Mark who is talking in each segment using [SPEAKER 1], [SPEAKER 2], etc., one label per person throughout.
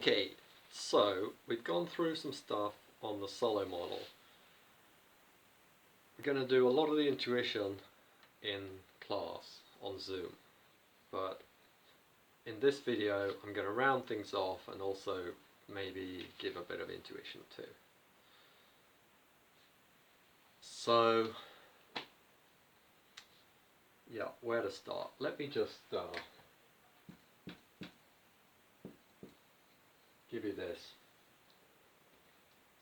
[SPEAKER 1] Okay, so we've gone through some stuff on the solo model. We're going to do a lot of the intuition in class on Zoom, but in this video I'm going to round things off and also maybe give a bit of intuition too. So yeah, where to start? Let me just give you this.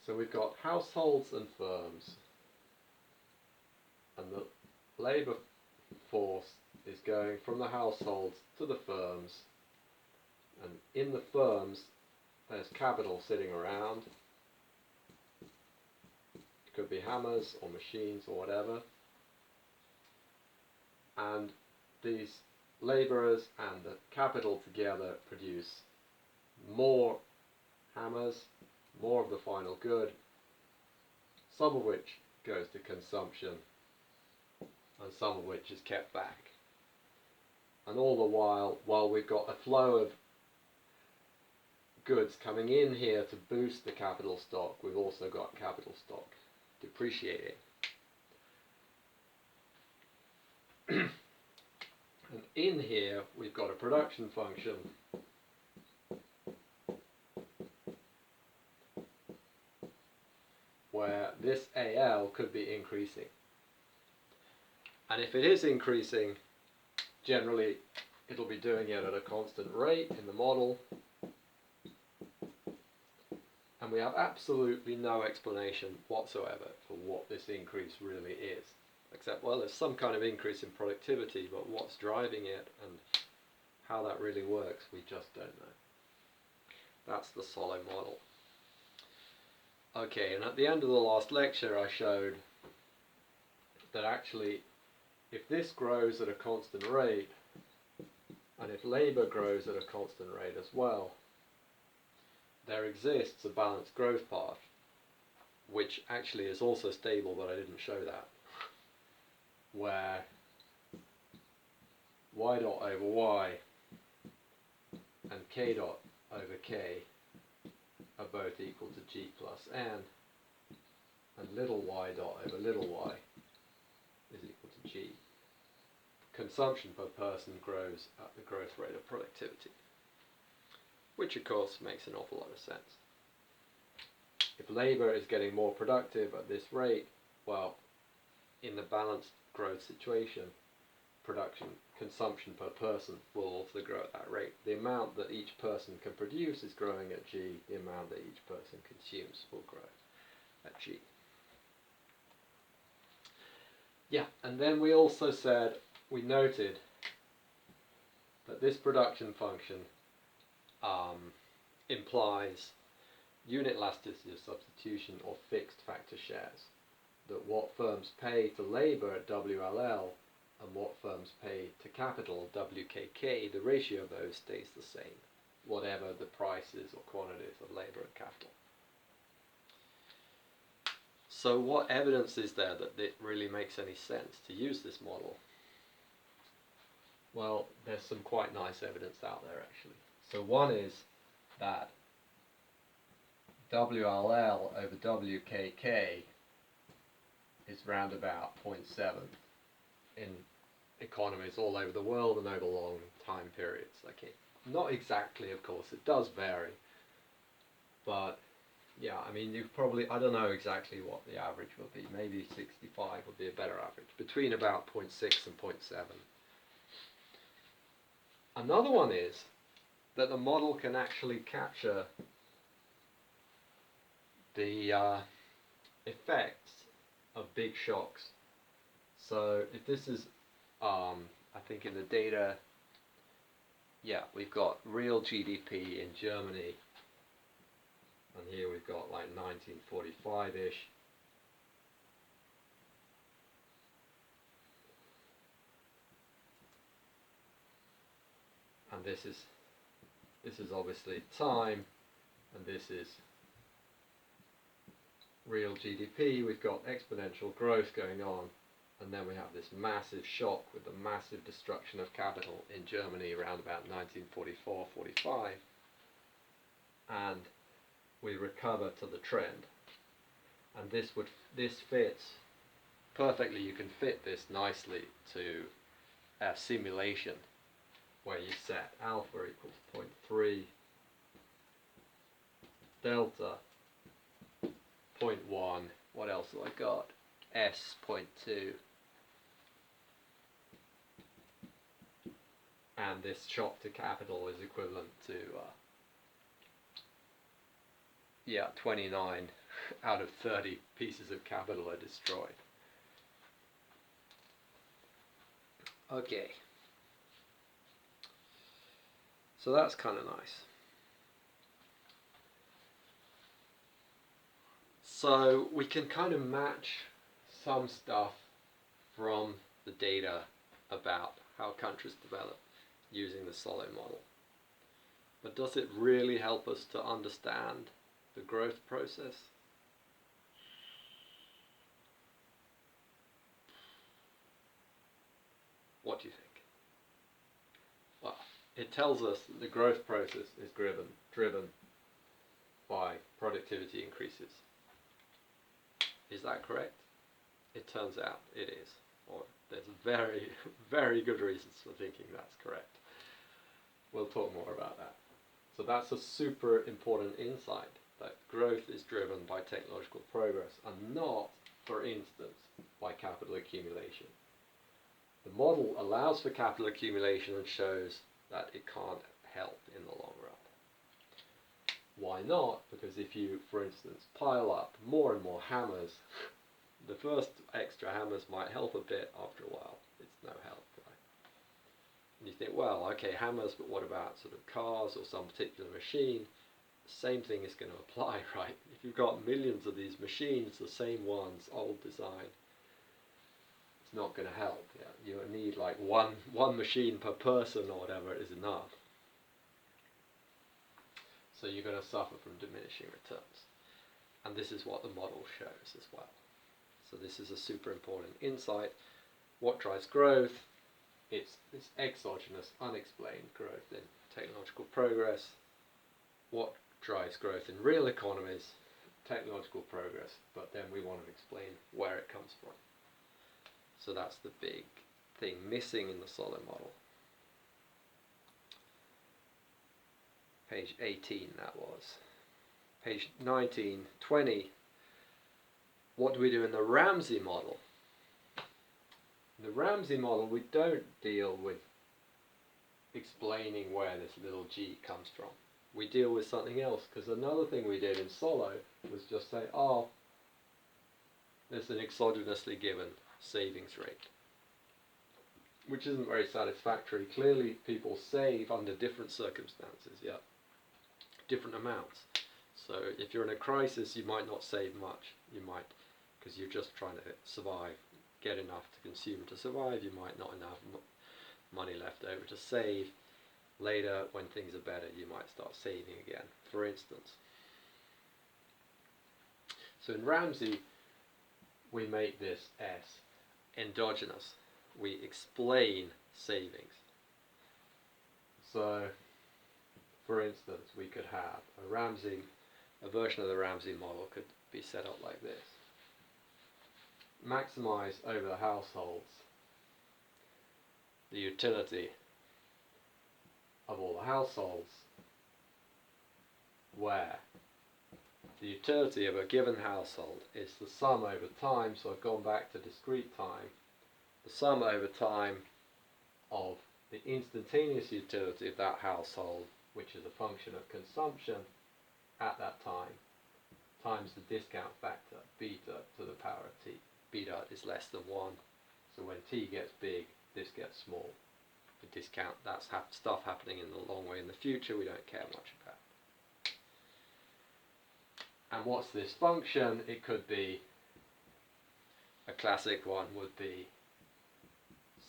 [SPEAKER 1] So we've got households and firms, and the labour force is going from the households to the firms, and in the firms there's capital sitting around. It could be hammers or machines or whatever, and these labourers and the capital together produce more hammers, more of the final good, some of which goes to consumption and some of which is kept back. And all the while we've got a flow of goods coming in here to boost the capital stock, we've also got capital stock depreciating. And in here we've got a production function where this AL could be increasing. And if it is increasing, generally it'll be doing it at a constant rate in the model. And we have absolutely no explanation whatsoever for what this increase really is. Except, well, there's some kind of increase in productivity, but what's driving it and how that really works, we just don't know. That's the solo model. Okay, and at the end of the last lecture I showed that actually if this grows at a constant rate, and if labour grows at a constant rate as well, there exists a balanced growth path, which actually is also stable, but I didn't show that, where y dot over y and k dot over k are both equal to g plus n, and little y dot over little y is equal to g. Consumption per person grows at the growth rate of productivity, which of course makes an awful lot of sense. If labour is getting more productive at this rate, well, in the balanced growth situation, consumption per person will also grow at that rate. The amount that each person can produce is growing at g, the amount that each person consumes will grow at g. Yeah, and then we also said, we noted that this production function implies unit elasticity of substitution or fixed factor shares. That what firms pay to labour at WLL and what firms pay to capital, WKK, the ratio of those stays the same, whatever the prices or quantities of labour and capital. So what evidence is there that it really makes any sense to use this model? Well, there's some quite nice evidence out there actually. So one is that WLL over WKK is round about 0.7 in economies all over the world and over long time periods. Okay, not exactly, of course, it does vary, but yeah, I mean, you probably, I don't know exactly what the average will be. Maybe 65 would be a better average, between about 0.6 and 0.7. Another one is that the model can actually capture the effects of big shocks. So if this is, I think in the data, yeah, we've got real GDP in Germany, and here we've got like 1945-ish. And this is obviously time, and this is real GDP. We've got exponential growth going on, and then we have this massive shock with the massive destruction of capital in Germany around about 1944-45. and we recover to the trend. And this fits perfectly. You can fit this nicely to a simulation where you set alpha equals 0.3, delta 0.1, what else have I got? S 0.2, and this shock to capital is equivalent to 29 out of 30 pieces of capital are destroyed. Okay, so that's kind of nice. So we can kind of match some stuff from the data about how countries develop using the solid model. But does it really help us to understand the growth process? What do you think? Well, it tells us that the growth process is driven by productivity increases. Is that correct? It turns out it is. Or there's very, very good reasons for thinking that's correct. We'll talk more about that. So that's a super important insight, that growth is driven by technological progress and not, for instance, by capital accumulation. The model allows for capital accumulation and shows that it can't help in the long run. Why not? Because if you, for instance, pile up more and more hammers, the first extra hammers might help a bit. After a while, it's no help, right? And you think, well, okay, hammers, but what about sort of cars or some particular machine? The same thing is going to apply, right? If you've got millions of these machines, the same ones, old design, it's not going to help. Yeah? You need like one machine per person or whatever is enough. So you're going to suffer from diminishing returns. And this is what the model shows as well. So this is a super important insight. What drives growth? It's this exogenous, unexplained growth in technological progress. What drives growth in real economies? Technological progress. But then we want to explain where it comes from. So that's the big thing missing in the solid model. Page 18 that was. Page 19, 20. What do we do in the Ramsey model? In the Ramsey model, we don't deal with explaining where this little g comes from. We deal with something else, because another thing we did in Solo was just say, oh, there's an exogenously given savings rate, which isn't very satisfactory. Clearly, people save under different circumstances, yeah, different amounts. So if you're in a crisis, you might not save much. You might, because you're just trying to survive, get enough to consume to survive. You might not have money left over to save. Later, when things are better, you might start saving again, for instance. So in Ramsey, we make this S endogenous. We explain savings. So, for instance, we could have a version of the Ramsey model could be set up like this. Maximize over the households the utility of all the households, where the utility of a given household is the sum over time. So I've gone back to discrete time. The sum over time of the instantaneous utility of that household, which is a function of consumption at that time, times the discount factor, beta to the power of t. Beta is less than 1, so when t gets big, this gets small. The discount, that's stuff happening in the long way in the future, we don't care much about. And what's this function? It could be, a classic one would be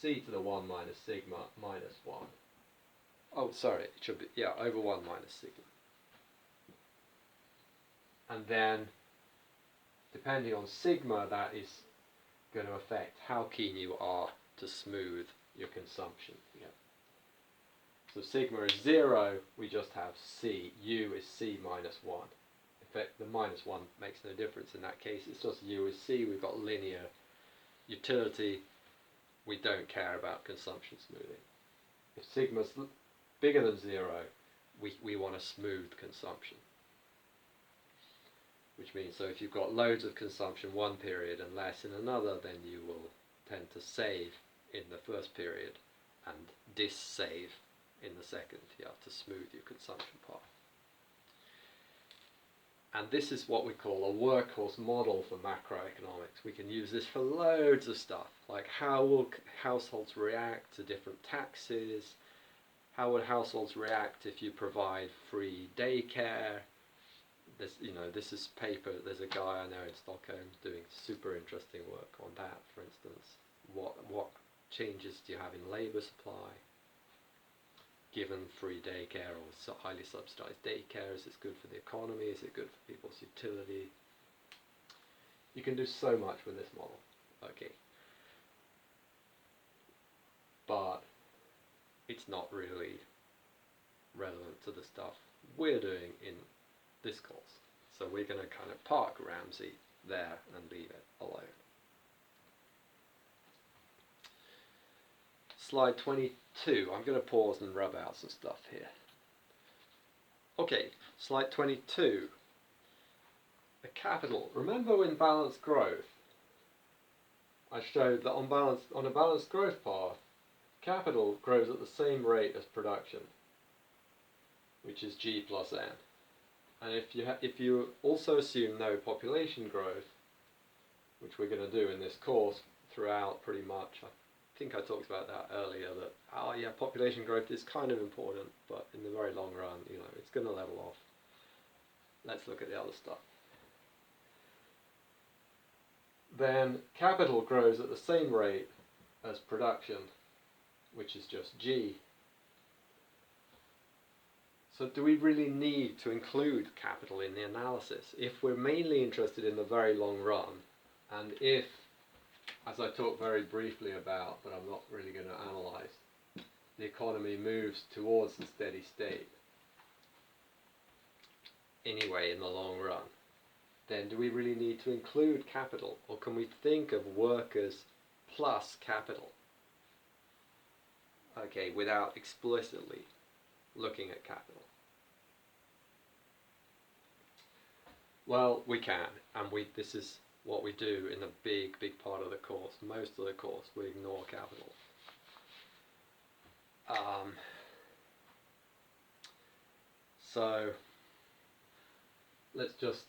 [SPEAKER 1] c to the 1 minus sigma minus 1. Oh, sorry, it should be, yeah, over 1 minus sigma. And then, depending on sigma, that is going to affect how keen you are to smooth your consumption. Yeah. So sigma is 0, we just have c. U is c minus 1. In fact, the minus 1 makes no difference in that case. It's just u is c. We've got linear utility. We don't care about consumption smoothing. If sigma's bigger than 0, we want to smooth consumption. Which means, so if you've got loads of consumption one period and less in another, then you will tend to save in the first period and dis-save in the second. You have to smooth your consumption path. And this is what we call a workhorse model for macroeconomics. We can use this for loads of stuff, like how will households react to different taxes, how would households react if you provide free daycare. This is paper, there's a guy I know in Stockholm doing super interesting work on that, for instance. What changes do you have in labour supply? Given free daycare or highly subsidised daycare, is this good for the economy? Is it good for people's utility? You can do so much with this model, okay. But it's not really relevant to the stuff we're doing in this course. So we're going to kind of park Ramsey there and leave it alone. Slide 22. I'm going to pause and rub out some stuff here. Okay, slide 22. The capital. Remember in balanced growth, I showed that on a balanced growth path, capital grows at the same rate as production, which is G plus N. And if you also assume no population growth, which we're going to do in this course throughout pretty much, I think I talked about that earlier, that population growth is kind of important, but in the very long run, it's going to level off. Let's look at the other stuff. Then capital grows at the same rate as production, which is just G. So do we really need to include capital in the analysis? If we're mainly interested in the very long run, and if, as I talked very briefly about, but I'm not really going to analyse, the economy moves towards the steady state anyway in the long run, then do we really need to include capital? Or can we think of workers plus capital? Okay, without explicitly looking at capital. Well, we can, and this is what we do in a big part of the course. Most of the course we ignore capital. So let's just,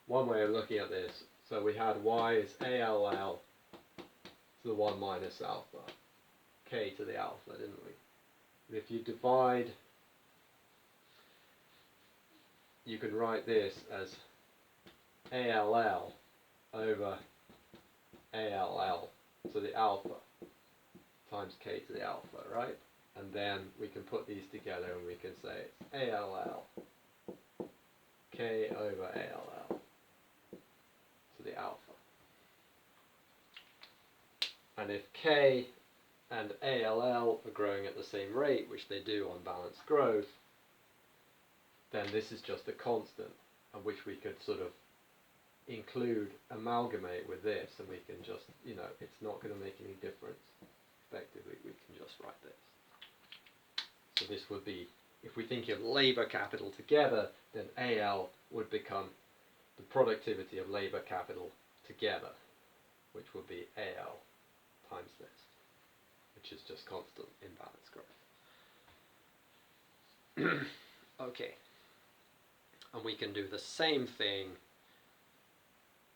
[SPEAKER 1] one way of looking at this, so we had y is ALL to the 1 minus alpha, k to the alpha, didn't we? But if you divide, you could write this as ALL over ALL to the alpha times k to the alpha, right? And then we can put these together and we can say it's ALL k over ALL to the alpha. And if k and ALL are growing at the same rate, which they do on balanced growth, then this is just a constant, of which we could sort of amalgamate with this, and we can just, it's not going to make any difference. Effectively, we can just write this. So this would be, if we think of labour capital together, then AL would become the productivity of labour capital together, which would be AL times this, which is just constant in balanced growth. Okay. And we can do the same thing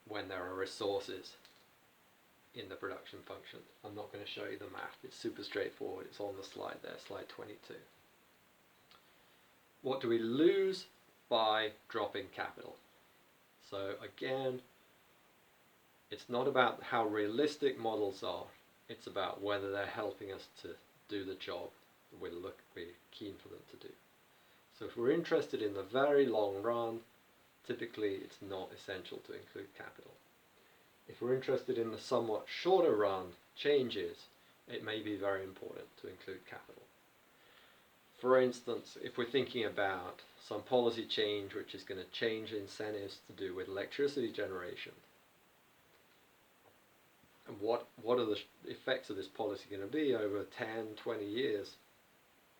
[SPEAKER 1] when there are resources in the production function. I'm not going to show you the math, it's super straightforward, it's on the slide there, slide 22. What do we lose by dropping capital? So again, it's not about how realistic models are, it's about whether they're helping us to do the job we're keen for them to do. So if we're interested in the very long run, typically it's not essential to include capital. If we're interested in the somewhat shorter run changes, it may be very important to include capital. For instance, if we're thinking about some policy change which is going to change incentives to do with electricity generation, and what are the effects of this policy going to be over 10, 20 years?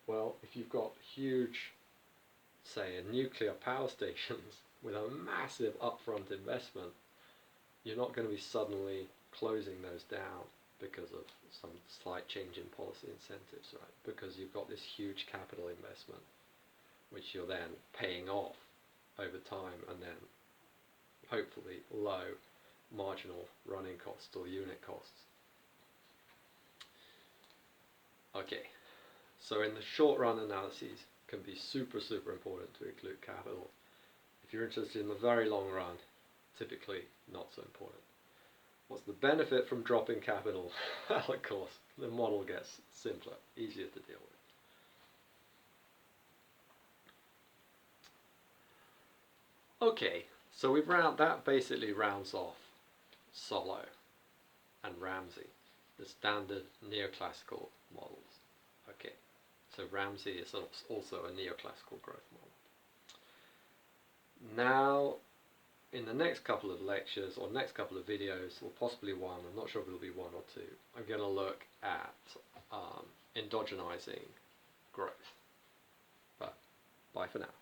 [SPEAKER 1] Well, if you've got huge, say, nuclear power stations with a massive upfront investment, you're not going to be suddenly closing those down because of some slight change in policy incentives, right? Because you've got this huge capital investment which you're then paying off over time, and then hopefully low marginal running costs or unit costs. Okay, so in the short run, analyses can be super important to include capital. If you're interested in the very long run, typically not so important. What's the benefit from dropping capital? Well, of course, the model gets simpler, easier to deal with. Okay, so that basically rounds off Solow and Ramsey, the standard neoclassical models. Okay, so Ramsey is also a neoclassical growth model. Now, in the next couple of lectures, or next couple of videos, or possibly one, I'm not sure if it'll be one or two, I'm going to look at endogenizing growth. But bye for now.